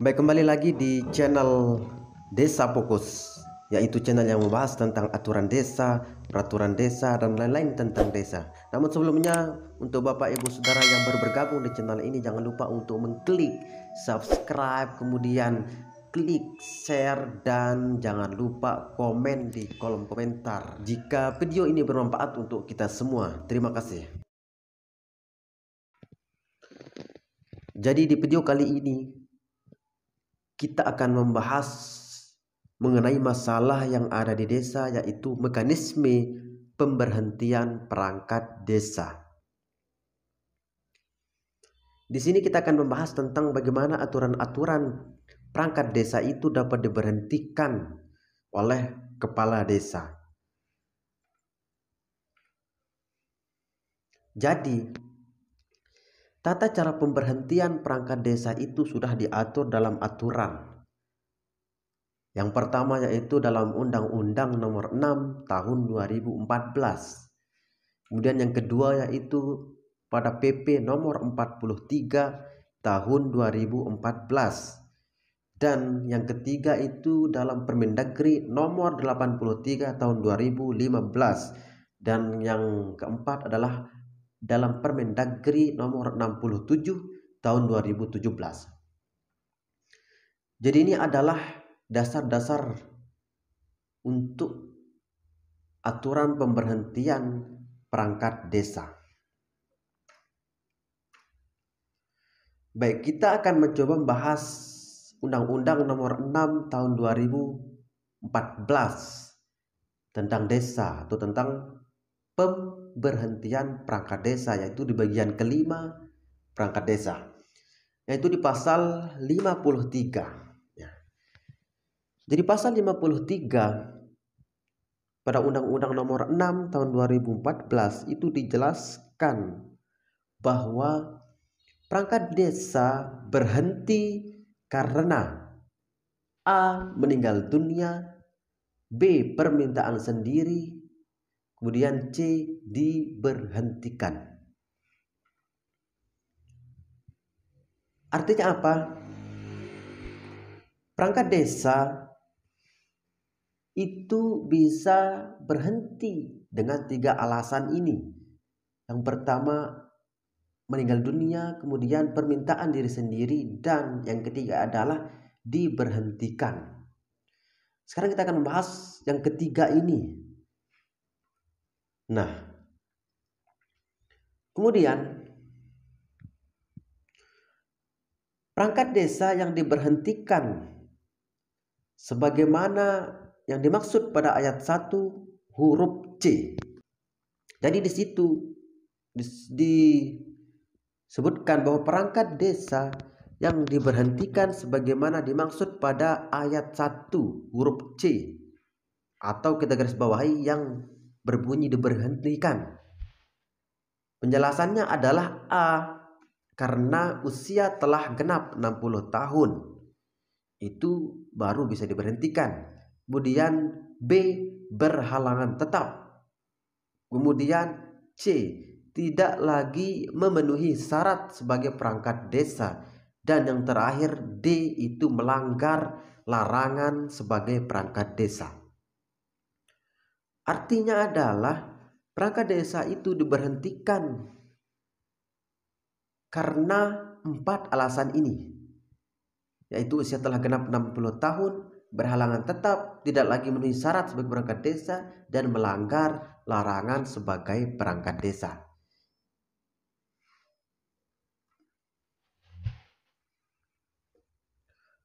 Baik, kembali lagi di channel Desa Fokus, yaitu channel yang membahas tentang aturan desa, peraturan desa, dan lain-lain tentang desa. Namun sebelumnya, untuk Bapak Ibu Saudara yang baru bergabung di channel ini, jangan lupa untuk mengklik subscribe, kemudian klik share, dan jangan lupa komen di kolom komentar jika video ini bermanfaat untuk kita semua. Terima kasih. Jadi di video kali ini kita akan membahas mengenai masalah yang ada di desa, yaitu mekanisme pemberhentian perangkat desa. Di sini kita akan membahas tentang bagaimana aturan-aturan perangkat desa itu dapat diberhentikan oleh kepala desa. Jadi, tata cara pemberhentian perangkat desa itu sudah diatur dalam aturan. Yang pertama yaitu dalam Undang-Undang Nomor 6 Tahun 2014. Kemudian yang kedua yaitu pada PP Nomor 43 Tahun 2014. Dan yang ketiga itu dalam Permendagri Nomor 83 Tahun 2015. Dan yang keempat adalah dalam Permendagri Nomor 67 Tahun 2017. Jadi ini adalah dasar-dasar untuk aturan pemberhentian perangkat desa. Baik, kita akan mencoba membahas Undang-Undang Nomor 6 Tahun 2014 tentang desa atau tentang pemberhentian perangkat desa, yaitu di bagian kelima perangkat desa, yaitu di pasal 53. Jadi pasal 53 pada Undang-Undang Nomor 6 Tahun 2014 itu dijelaskan bahwa perangkat desa berhenti karena A. meninggal dunia, B. permintaan sendiri, kemudian C. diberhentikan. Artinya apa? Perangkat desa itu bisa berhenti dengan 3 alasan ini. Yang pertama, meninggal dunia, kemudian permintaan diri sendiri, dan yang ketiga adalah diberhentikan. Sekarang kita akan membahas yang ketiga ini. Nah, kemudian perangkat desa yang diberhentikan sebagaimana yang dimaksud pada ayat 1 huruf C. Jadi di situ disebutkan bahwa perangkat desa yang diberhentikan sebagaimana dimaksud pada ayat 1 huruf C, atau kita garis bawahi yang berbunyi diberhentikan. Penjelasannya adalah A. karena usia telah genap 60 tahun. Itu baru bisa diberhentikan. Kemudian B. berhalangan tetap. Kemudian C. tidak lagi memenuhi syarat sebagai perangkat desa. Dan yang terakhir D. itu melanggar larangan sebagai perangkat desa. Artinya adalah perangkat desa itu diberhentikan karena 4 alasan ini, yaitu usia telah genap 60 tahun, berhalangan tetap, tidak lagi memenuhi syarat sebagai perangkat desa, dan melanggar larangan sebagai perangkat desa.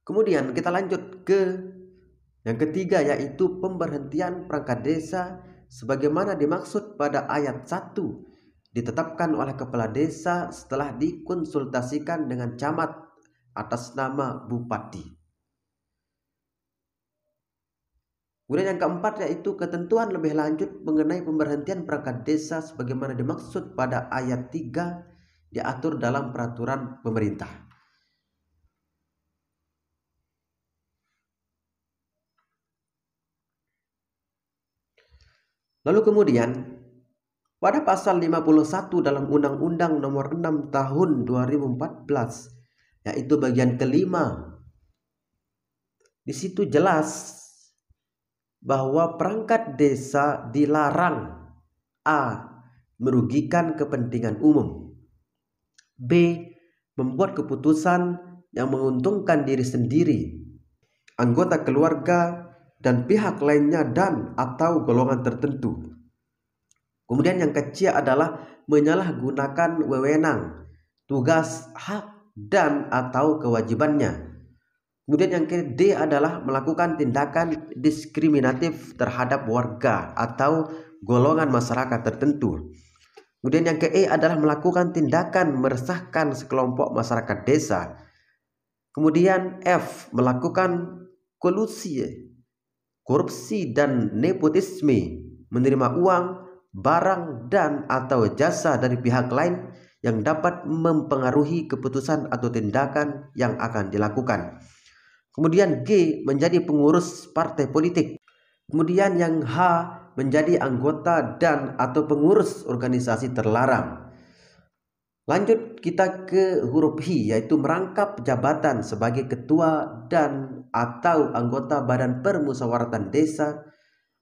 Kemudian kita lanjut ke yang ketiga, yaitu pemberhentian perangkat desa sebagaimana dimaksud pada ayat 1, ditetapkan oleh kepala desa setelah dikonsultasikan dengan camat atas nama bupati. Kemudian yang keempat yaitu ketentuan lebih lanjut mengenai pemberhentian perangkat desa sebagaimana dimaksud pada ayat 3 diatur dalam peraturan pemerintah. Lalu kemudian pada pasal 51 dalam Undang-Undang Nomor 6 Tahun 2014, yaitu bagian kelima Di situ jelas bahwa perangkat desa dilarang A. merugikan kepentingan umum, B. membuat keputusan yang menguntungkan diri sendiri, anggota keluarga, dan pihak lainnya dan atau golongan tertentu. Kemudian yang ketiga adalah menyalahgunakan wewenang, tugas, hak, dan atau kewajibannya. Kemudian yang D adalah melakukan tindakan diskriminatif terhadap warga atau golongan masyarakat tertentu. Kemudian yang E adalah melakukan tindakan meresahkan sekelompok masyarakat desa. Kemudian F melakukan kolusi, korupsi dan nepotisme, menerima uang, barang dan atau jasa dari pihak lain yang dapat mempengaruhi keputusan atau tindakan yang akan dilakukan. Kemudian G menjadi pengurus partai politik. Kemudian yang H menjadi anggota dan atau pengurus organisasi terlarang. Lanjut kita ke huruf H, yaitu merangkap jabatan sebagai ketua dan atau anggota Badan Permusyawaratan Desa,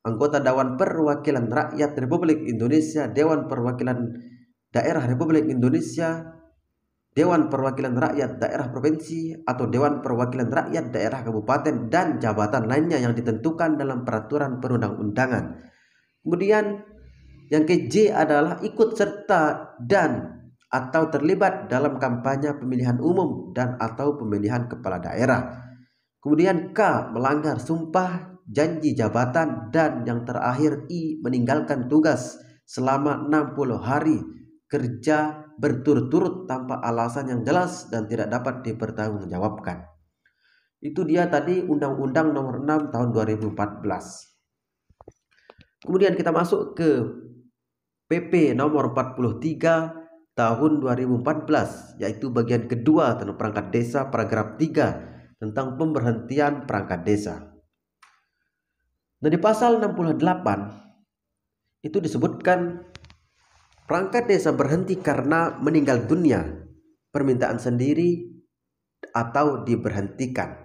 anggota Dewan Perwakilan Rakyat Republik Indonesia, Dewan Perwakilan Daerah Republik Indonesia, Dewan Perwakilan Rakyat Daerah Provinsi atau Dewan Perwakilan Rakyat Daerah Kabupaten dan jabatan lainnya yang ditentukan dalam peraturan perundang-undangan. Kemudian yang ke J adalah ikut serta dan atau terlibat dalam kampanye pemilihan umum dan atau pemilihan kepala daerah. Kemudian K melanggar sumpah janji jabatan, dan yang terakhir I meninggalkan tugas selama 60 hari kerja berturut-turut tanpa alasan yang jelas dan tidak dapat dipertanggungjawabkan. Itu dia tadi Undang-Undang Nomor 6 Tahun 2014. Kemudian kita masuk ke PP Nomor 43 Tahun 2014, yaitu bagian kedua tentang perangkat desa, paragraf 3 tentang pemberhentian perangkat desa. Nah, di pasal 68 itu disebutkan perangkat desa berhenti karena meninggal dunia, permintaan sendiri, atau diberhentikan.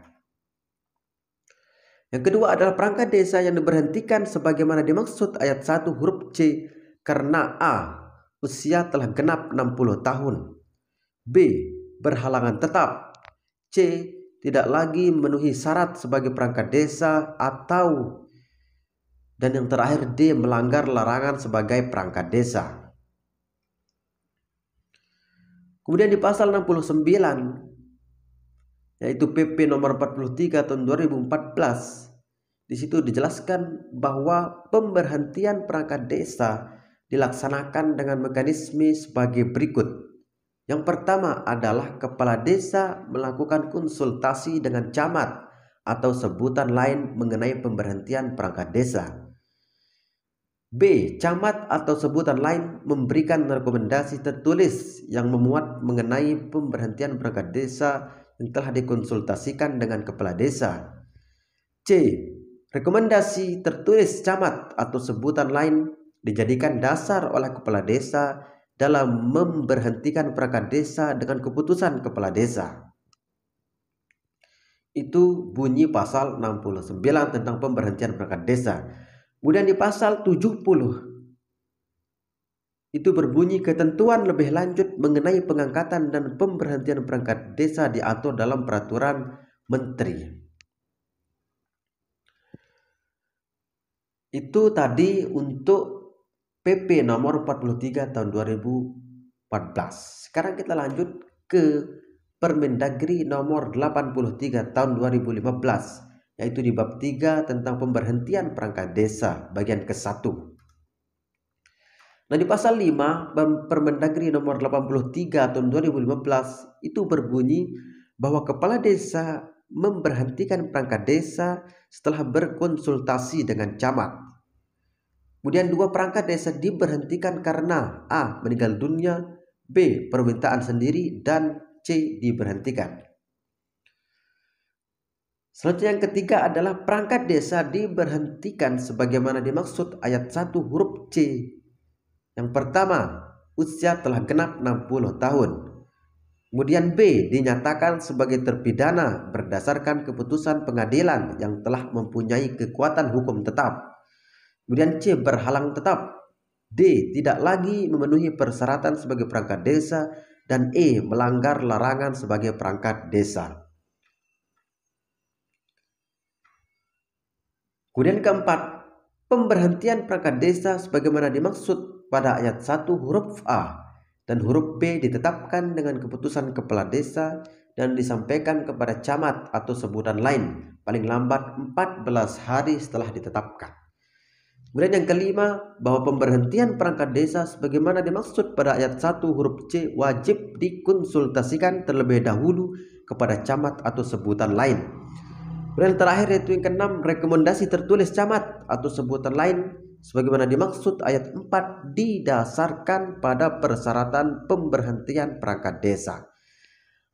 Yang kedua adalah perangkat desa yang diberhentikan sebagaimana dimaksud ayat 1 huruf C karena A. usia telah genap 60 tahun, B. berhalangan tetap, C. tidak lagi memenuhi syarat sebagai perangkat desa, atau dan yang terakhir D. melanggar larangan sebagai perangkat desa. Kemudian di pasal 69 yaitu PP nomor 43 tahun 2014, di situ dijelaskan bahwa pemberhentian perangkat desa dilaksanakan dengan mekanisme sebagai berikut. Yang pertama adalah kepala desa melakukan konsultasi dengan camat atau sebutan lain mengenai pemberhentian perangkat desa. B. Camat atau sebutan lain memberikan rekomendasi tertulis yang memuat mengenai pemberhentian perangkat desa yang telah dikonsultasikan dengan kepala desa. C. Rekomendasi tertulis camat atau sebutan lain dijadikan dasar oleh kepala desa dalam memberhentikan perangkat desa dengan keputusan kepala desa. Itu bunyi pasal 69 tentang pemberhentian perangkat desa. Kemudian di pasal 70 itu berbunyi ketentuan lebih lanjut mengenai pengangkatan dan pemberhentian perangkat desa diatur dalam peraturan menteri. Itu tadi untuk PP nomor 43 tahun 2014. Sekarang kita lanjut ke Permendagri nomor 83 tahun 2015, yaitu di bab 3 tentang pemberhentian perangkat desa bagian ke-1. Nah, di pasal 5 Permendagri nomor 83 tahun 2015 itu berbunyi bahwa kepala desa memberhentikan perangkat desa setelah berkonsultasi dengan camat. Kemudian 2 perangkat desa diberhentikan karena A. meninggal dunia, B. permintaan sendiri, dan C. diberhentikan. Selanjutnya yang ketiga adalah perangkat desa diberhentikan sebagaimana dimaksud ayat 1 huruf C. Yang pertama, usia telah genap 60 tahun. Kemudian B, dinyatakan sebagai terpidana berdasarkan keputusan pengadilan yang telah mempunyai kekuatan hukum tetap. Kemudian C, berhalang tetap. D, tidak lagi memenuhi persyaratan sebagai perangkat desa. Dan E, melanggar larangan sebagai perangkat desa. Kemudian keempat, pemberhentian perangkat desa sebagaimana dimaksud pada ayat 1 huruf A dan huruf B ditetapkan dengan keputusan kepala desa dan disampaikan kepada camat atau sebutan lain paling lambat 14 hari setelah ditetapkan. Kemudian yang kelima, bahwa pemberhentian perangkat desa sebagaimana dimaksud pada ayat 1 huruf C wajib dikonsultasikan terlebih dahulu kepada camat atau sebutan lain. Kemudian terakhir yaitu yang keenam, rekomendasi tertulis camat atau sebutan lain sebagaimana dimaksud ayat 4 didasarkan pada persyaratan pemberhentian perangkat desa.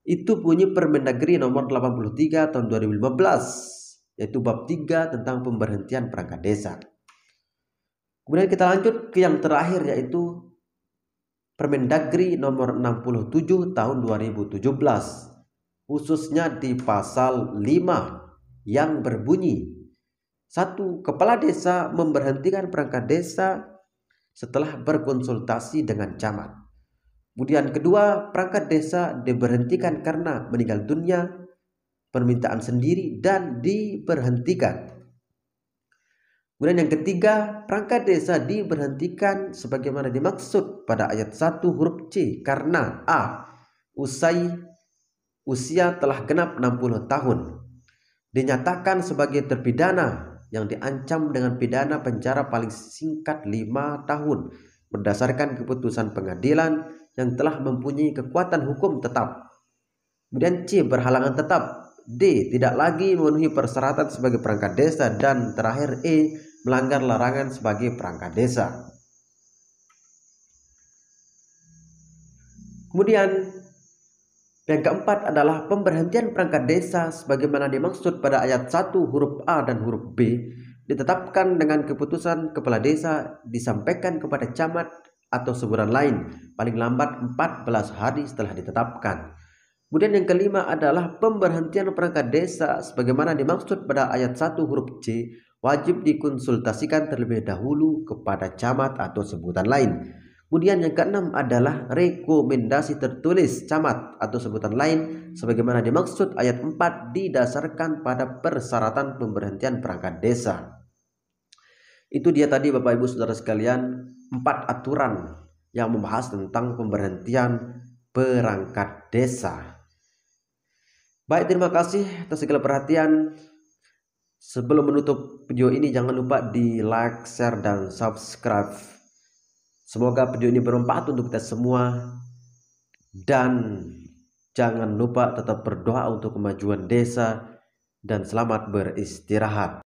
Itu bunyi Permendagri nomor 83 tahun 2015, yaitu bab 3 tentang pemberhentian perangkat desa. Kemudian kita lanjut ke yang terakhir, yaitu Permendagri nomor 67 tahun 2017, khususnya di pasal 5 yang berbunyi 1. Kepala desa memberhentikan perangkat desa setelah berkonsultasi dengan camat. Kemudian kedua, perangkat desa diberhentikan karena meninggal dunia, permintaan sendiri, dan diberhentikan. Kemudian yang ketiga, perangkat desa diberhentikan sebagaimana dimaksud pada ayat 1 huruf C karena A. Usia telah genap 60 tahun, dinyatakan sebagai terpidana yang diancam dengan pidana penjara paling singkat 5 tahun berdasarkan keputusan pengadilan yang telah mempunyai kekuatan hukum tetap. Kemudian C, berhalangan tetap. D, tidak lagi memenuhi persyaratan sebagai perangkat desa. Dan terakhir E, melanggar larangan sebagai perangkat desa. Kemudian yang keempat adalah pemberhentian perangkat desa sebagaimana dimaksud pada ayat 1 huruf A dan huruf B ditetapkan dengan keputusan kepala desa, disampaikan kepada camat atau sebutan lain paling lambat 14 hari setelah ditetapkan. Kemudian yang kelima adalah pemberhentian perangkat desa sebagaimana dimaksud pada ayat 1 huruf C wajib dikonsultasikan terlebih dahulu kepada camat atau sebutan lain. Kemudian yang keenam adalah rekomendasi tertulis camat atau sebutan lain sebagaimana dimaksud ayat 4 didasarkan pada persyaratan pemberhentian perangkat desa. Itu dia tadi Bapak Ibu Saudara sekalian, 4 aturan yang membahas tentang pemberhentian perangkat desa. Baik, terima kasih atas segala perhatian. Sebelum menutup video ini jangan lupa di like, share, dan subscribe. Semoga video ini bermanfaat untuk kita semua. Dan jangan lupa tetap berdoa untuk kemajuan desa. Dan selamat beristirahat.